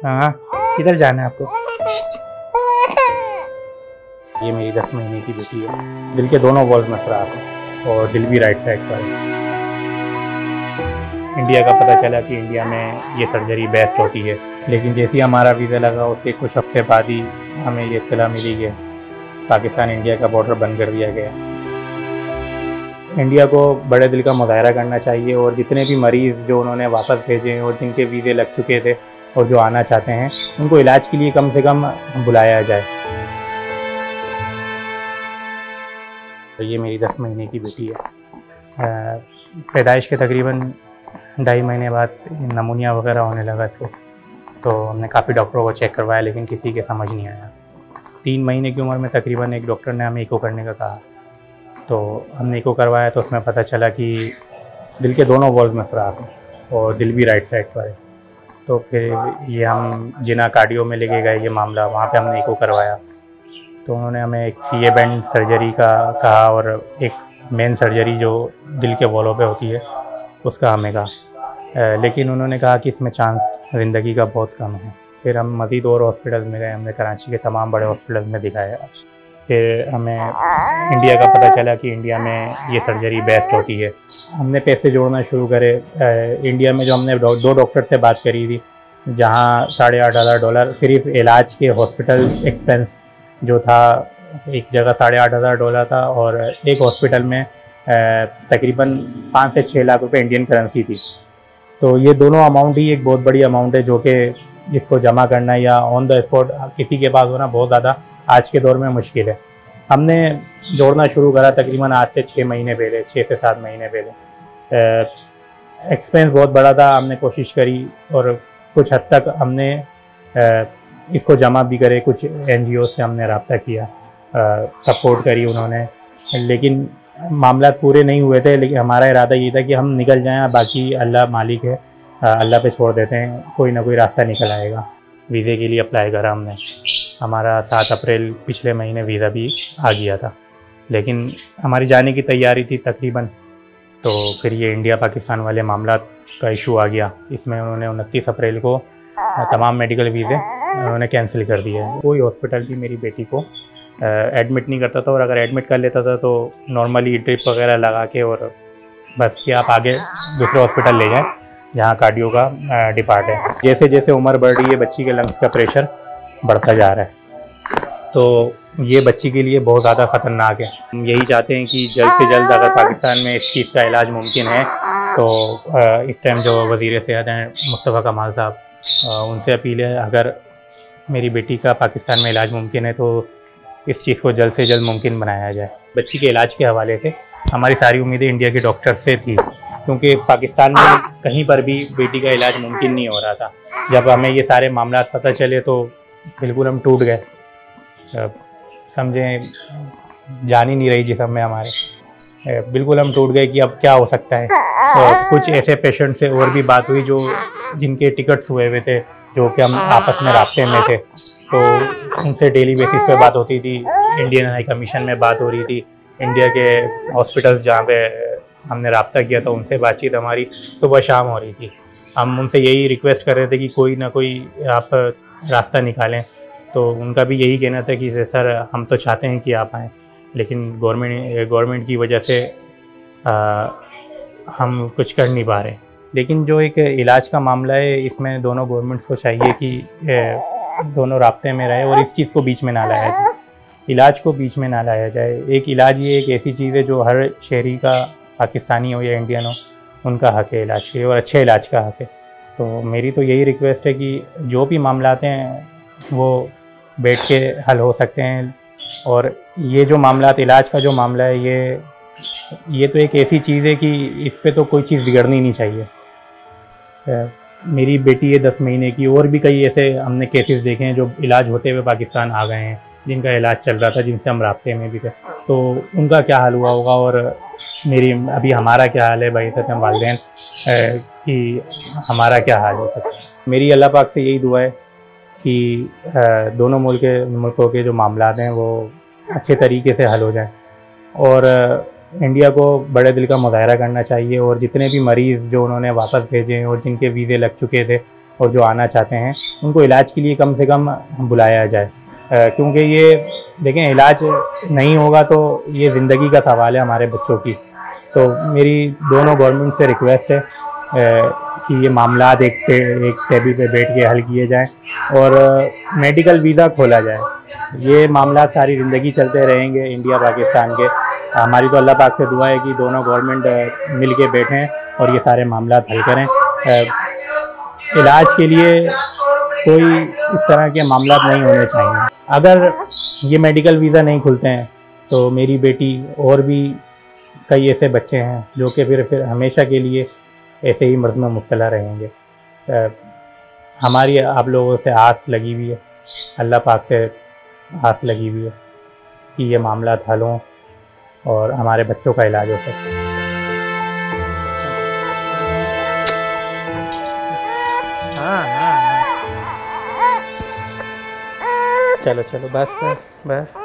हाँ, किधर जाना है आपको? ये मेरी 10 महीने की बेटी है। दिल के दोनों वॉल्व में खराब है और दिल भी राइट साइड पर है। इंडिया का पता चला कि इंडिया में ये सर्जरी बेस्ट होती है, लेकिन जैसे ही हमारा वीज़ा लगा उसके कुछ हफ्ते बाद ही हमें ये इत्तला मिली कि पाकिस्तान इंडिया का बॉर्डर बंद कर दिया गया। इंडिया को बड़े दिल का मुजाहरा करना चाहिए और जितने भी मरीज़ जो उन्होंने वापस भेजे हैं और जिनके वीज़े लग चुके थे और जो आना चाहते हैं उनको इलाज के लिए कम से कम बुलाया जाए। तो ये मेरी 10 महीने की बेटी है। पैदाइश के तकरीबन 2.5 महीने बाद नमूनिया वगैरह होने लगा तो हमने काफ़ी डॉक्टरों को चेक करवाया, लेकिन किसी के समझ नहीं आया। 3 महीने की उम्र में तकरीबन एक डॉक्टर ने हमें इको करने का कहा, तो हमने इको करवाया तो उसमें पता चला कि दिल के दोनों वॉल्व में खराब है और दिल भी राइट साइड पर है। तो फिर ये हम जिना कार्डियो में लेके गए ये मामला, वहाँ पे हमने इको करवाया तो उन्होंने हमें एक पीए बैंड सर्जरी का कहा और एक मेन सर्जरी जो दिल के वॉल्व पे होती है उसका हमें कहा, लेकिन उन्होंने कहा कि इसमें चांस ज़िंदगी का बहुत कम है। फिर हम मज़ीद और हॉस्पिटल में गए, हमने कराची के तमाम बड़े हॉस्पिटल में दिखाया। फिर हमें इंडिया का पता चला कि इंडिया में ये सर्जरी बेस्ट होती है। हमने पैसे जोड़ना शुरू करे। इंडिया में जो हमने 2 डॉक्टर से बात करी थी, जहाँ $8,500 सिर्फ इलाज के हॉस्पिटल एक्सपेंस जो था, एक जगह $8,500 था और एक हॉस्पिटल में तकरीबन 5 से 6 लाख रुपए इंडियन करेंसी थी। तो ये दोनों अमाउंट ही एक बहुत बड़ी अमाउंट है जो कि जिसको जमा करना या ऑन द स्पॉट किसी के पास होना बहुत ज़्यादा आज के दौर में मुश्किल है। हमने जोड़ना शुरू करा तकरीबन आज से 6 महीने पहले, 6 से 7 महीने पहले। एक्सपेंस बहुत बड़ा था, हमने कोशिश करी और कुछ हद तक हमने इसको जमा भी करे। कुछ NGO से हमने रब्ता किया, सपोर्ट करी उन्होंने, लेकिन मामला पूरे नहीं हुए थे। लेकिन हमारा इरादा ये था कि हम निकल जाएं, बाकी अल्लाह मालिक है, अल्लाह पे छोड़ देते हैं, कोई ना कोई रास्ता निकल आएगा। वीज़े के लिए अप्लाई करा हमने, हमारा 7 अप्रैल पिछले महीने वीज़ा भी आ गया था, लेकिन हमारी जाने की तैयारी थी तकरीबन। तो फिर ये इंडिया पाकिस्तान वाले मामला का इशू आ गया। इसमें उन्होंने 29 अप्रैल को तमाम मेडिकल वीज़े उन्होंने कैंसिल कर दिए। कोई हॉस्पिटल भी मेरी बेटी को एडमिट नहीं करता था, और अगर एडमिट कर लेता था तो नॉर्मली ड्रिप वगैरह लगा के और बस कि आप आगे दूसरे हॉस्पिटल ले जाएं जहाँ कार्डियो का डिपार्ट है। जैसे जैसे उम्र बढ़ रही है बच्ची के लंग्स का प्रेशर बढ़ता जा रहा है, तो ये बच्ची के लिए बहुत ज़्यादा ख़तरनाक है। हम यही चाहते हैं कि जल्द से जल्द अगर पाकिस्तान में इस चीज़ का इलाज मुमकिन है तो इस टाइम जो वज़ीर सेहत हैं मुस्तफ़ा कमाल साहब, उनसे अपील है अगर मेरी बेटी का पाकिस्तान में इलाज मुमकिन है तो इस चीज़ को जल्द से जल्द मुमकिन बनाया जाए। बच्ची के इलाज के हवाले से हमारी सारी उम्मीदें इंडिया के डॉक्टर से थी, क्योंकि पाकिस्तान में कहीं पर भी बेटी का इलाज मुमकिन नहीं हो रहा था। जब हमें ये सारे मामला पता चले तो बिल्कुल हम टूट गए। समझें, जान ही नहीं रही जिसम में हमारे, बिल्कुल हम टूट गए कि अब क्या हो सकता है। तो कुछ ऐसे पेशेंट से और भी बात हुई जो जिनके टिकट्स हुए थे, जो कि हम आपस में राब्ते में थे, तो उनसे डेली बेसिस पे बात होती थी। इंडियन हाई कमीशन में बात हो रही थी, इंडिया के हॉस्पिटल्स जहाँ पे हमने रब्ता किया था उनसे बातचीत हमारी सुबह शाम हो रही थी। हम उनसे यही रिक्वेस्ट कर रहे थे कि कोई ना कोई आप रास्ता निकालें, तो उनका भी यही कहना था कि सर हम तो चाहते हैं कि आप आएँ, लेकिन गवर्नमेंट की वजह से हम कुछ कर नहीं पा रहे। लेकिन जो एक इलाज का मामला है, इसमें दोनों गवर्नमेंट्स को चाहिए कि दोनों राब्ते में रहे और इस चीज़ को बीच में ना लाया जाए, इलाज को बीच में ना लाया जाए। एक इलाज ये एक ऐसी चीज़ है जो हर शहरी का, पाकिस्तानी हो या इंडियन हो, उनका हक है इलाज के लिए और अच्छे इलाज का हक है। तो मेरी तो यही रिक्वेस्ट है कि जो भी मामला हैं वो बैठ के हल हो सकते हैं, और ये जो मामला इलाज का जो मामला है ये तो एक ऐसी चीज़ है कि इस पे तो कोई चीज़ बिगड़नी नहीं चाहिए। मेरी बेटी है 10 महीने की, और भी कई ऐसे हमने केसेस देखे हैं जो इलाज होते हुए पाकिस्तान आ गए हैं, जिनका इलाज चल रहा था, जिनसे हम राब्ते में भी थे, तो उनका क्या हाल हुआ होगा और अभी हमारा क्या हाल है भाई हम वालिदैन कि हमारा क्या हाल हो सकता है। मेरी अल्लाह पाक से यही दुआ है कि दोनों मुल्कों के जो मामला हैं वो अच्छे तरीके से हल हो जाए, और इंडिया को बड़े दिल का मुजाहरा करना चाहिए और जितने भी मरीज़ जो उन्होंने वापस भेजे हैं और जिनके वीज़े लग चुके थे और जो आना चाहते हैं उनको इलाज के लिए कम से कम बुलाया जाए, क्योंकि ये देखें इलाज नहीं होगा तो ये ज़िंदगी का सवाल है हमारे बच्चों की। तो मेरी दोनों गवर्नमेंट से रिक्वेस्ट है कि ये मामलात एक टेबल पे बैठ के हल किए जाएं और मेडिकल वीज़ा खोला जाए। ये मामला सारी ज़िंदगी चलते रहेंगे इंडिया पाकिस्तान के। हमारी तो अल्लाह पाक से दुआ है कि दोनों गवर्नमेंट मिल के बैठें और ये सारे मामलात हल करें। इलाज के लिए कोई इस तरह के मामलात नहीं होने चाहिए। अगर ये मेडिकल वीज़ा नहीं खुलते हैं तो मेरी बेटी और भी कई ऐसे बच्चे हैं जो कि फिर हमेशा के लिए ऐसे ही मर्ज़ में मुब्तला रहेंगे। हमारी आप लोगों से आस लगी हुई है, अल्लाह पाक से आस लगी हुई है कि ये मामला हल हों और हमारे बच्चों का इलाज हो सके। हाँ चलो बस।